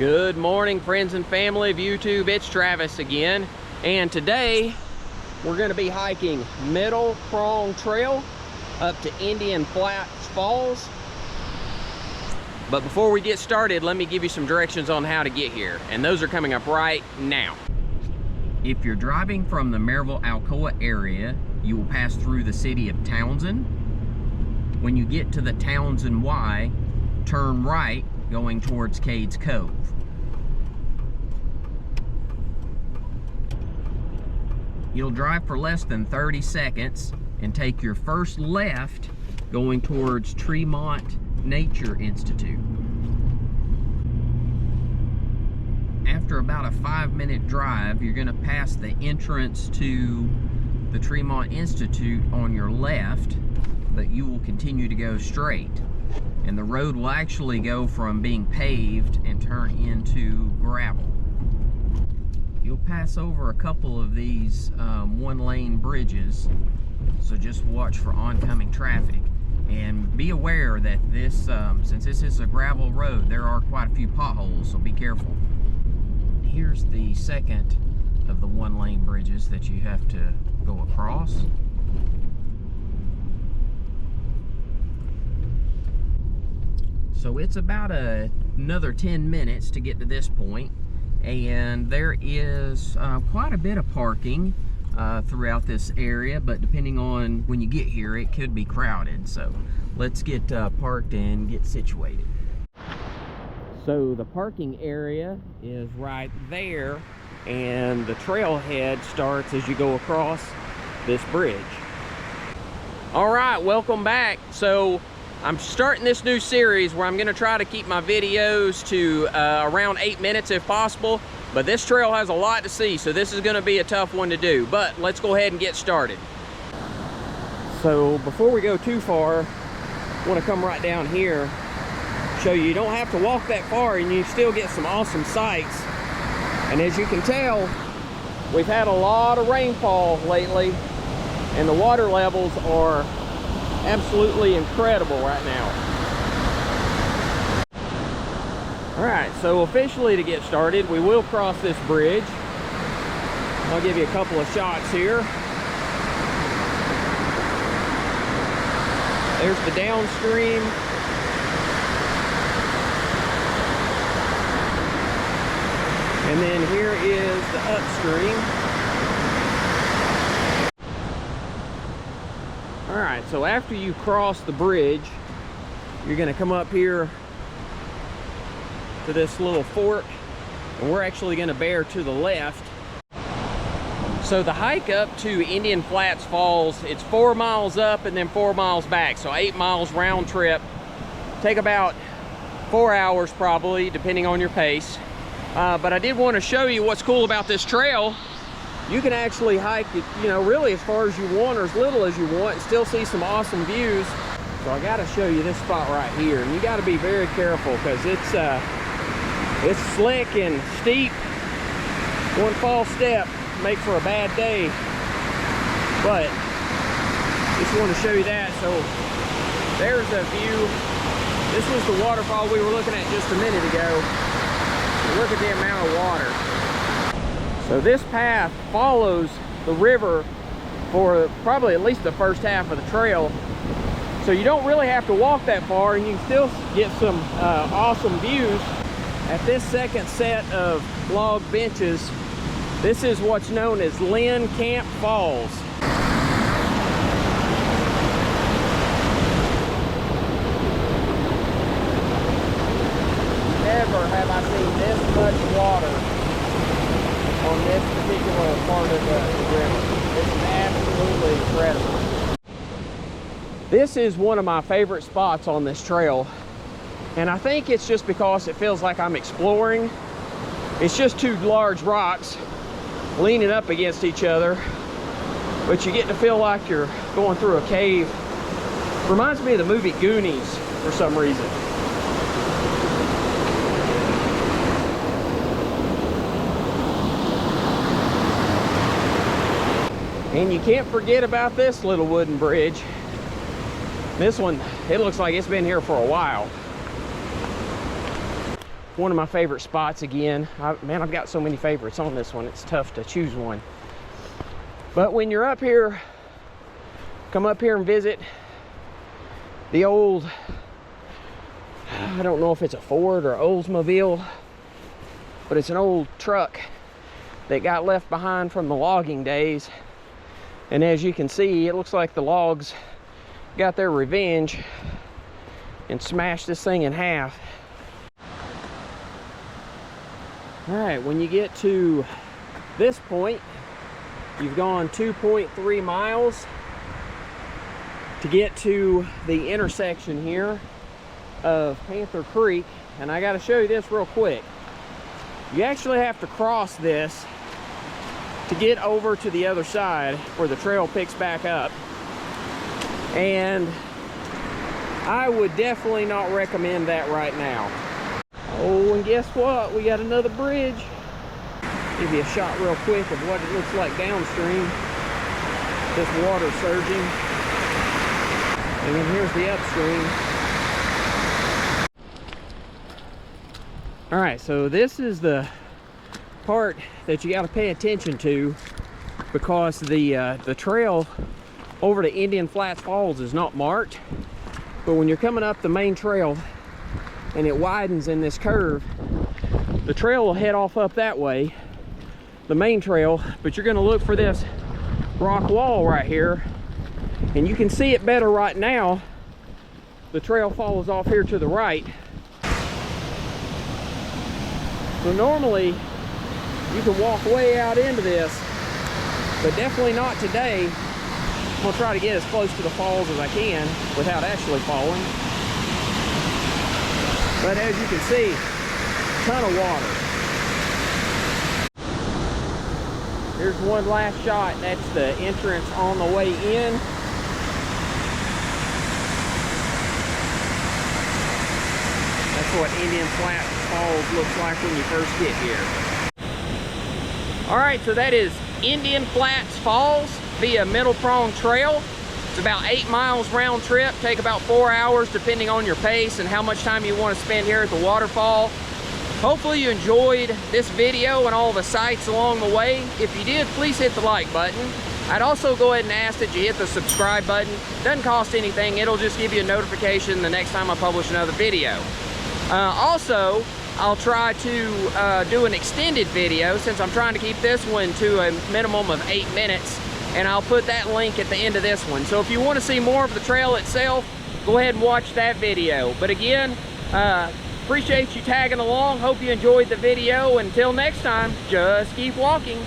Good morning, friends and family of YouTube. It's Travis again, and today we're going to be hiking Middle Prong Trail up to Indian Flats Falls. But before we get started, let me give you some directions on how to get here, and those are coming up right now. If you're driving from the Maryville-Alcoa area, you will pass through the city of Townsend. When you get to the Townsend Y, turn right going towards Cades Cove. You'll drive for less than 30 seconds and take your first left going towards Tremont Nature Institute. After about a 5-minute drive, you're going to pass the entrance to the Tremont Institute on your left, but you will continue to go straight. And the road will actually go from being paved and turn into gravel. You'll pass over a couple of these one-lane bridges, so just watch for oncoming traffic. And be aware that this, since this is a gravel road, there are quite a few potholes, so be careful. Here's the second of the one-lane bridges that you have to go across. So it's about another 10 minutes to get to this point, and there is quite a bit of parking throughout this area, but depending on when you get here, it could be crowded. So let's get parked and get situated. So the parking area is right there, and the trailhead starts as you go across this bridge. All right, welcome back. So I'm starting this new series where I'm going to try to keep my videos to around 8 minutes if possible, but this trail has a lot to see, so this is going to be a tough one to do. But let's go ahead and get started. So before we go too far, I want to come right down here, show you don't have to walk that far and you still get some awesome sights. And as you can tell, we've had a lot of rainfall lately, and the water levels are absolutely incredible right now. All right, so officially to get started, we will cross this bridge. I'll give you a couple of shots here. There's the downstream. And then here is the upstream. All right, so after you cross the bridge, you're gonna come up here to this little fork, and we're actually gonna bear to the left. So the hike up to Indian Flats Falls, it's 4 miles up and then 4 miles back, so 8 miles round trip. Take about 4 hours probably, depending on your pace. But I did want to show you what's cool about this trail. You can actually hike it, you know, really as far as you want or as little as you want and still see some awesome views. So I got to show you this spot right here, and you got to be very careful because it's slick and steep. One false step make for a bad day. But just want to show you that. So there's a view. This was the waterfall we were looking at just a minute ago. Look at the amount of water. So this path follows the river for probably at least the first half of the trail. So you don't really have to walk that far, and you can still get some awesome views. At this second set of log benches, this is what's known as Lynn Camp Falls. Never have I seen this much water on this particular part of the river. It's absolutely incredible. This is one of my favorite spots on this trail, and I think it's just because it feels like I'm exploring. It's just two large rocks leaning up against each other, but you get to feel like you're going through a cave. Reminds me of the movie Goonies for some reason. And you can't forget about this little wooden bridge. This one, it looks like it's been here for a while. one of my favorite spots again. Man, I've got so many favorites on this one. It's tough to choose one. But when you're up here, come up here and visit the old, I don't know if it's a Ford or Oldsmobile, but it's an old truck that got left behind from the logging days. And as you can see, it looks like the logs got their revenge and smashed this thing in half. All right, when you get to this point, you've gone 2.3 miles to get to the intersection here of Panther Creek. And I got to show you this real quick. You actually have to cross this to get over to the other side where the trail picks back up. And I would definitely not recommend that right now. Oh, and guess what? We got another bridge. Give you a shot real quick of what it looks like downstream. This water surging. And then here's the upstream. All right, so this is the part that you got to pay attention to, because the trail over to Indian Flats Falls is not marked. But when you're coming up the main trail and it widens in this curve, the trail will head off up that way, the main trail, but you're going to look for this rock wall right here, and you can see it better right now. The trail follows off here to the right. So normally you can walk way out into this, but definitely not today. I'm gonna try to get as close to the falls as I can without actually falling. But as you can see, ton of water. Here's one last shot. That's the entrance on the way in. That's what Indian Flats Falls looks like when you first get here. All right, so that is Indian Flats Falls via Middle Prong Trail. It's about 8 miles round trip, take about 4 hours depending on your pace and how much time you want to spend here at the waterfall. Hopefully you enjoyed this video and all the sights along the way. If you did, please hit the like button. I'd also go ahead and ask that you hit the subscribe button. Doesn't cost anything, it'll just give you a notification the next time I publish another video. Also, I'll try to do an extended video, since I'm trying to keep this one to a minimum of 8 minutes, and I'll put that link at the end of this one. So if you want to see more of the trail itself, go ahead and watch that video. But again, appreciate you tagging along. Hope you enjoyed the video. Until next time, just keep walking.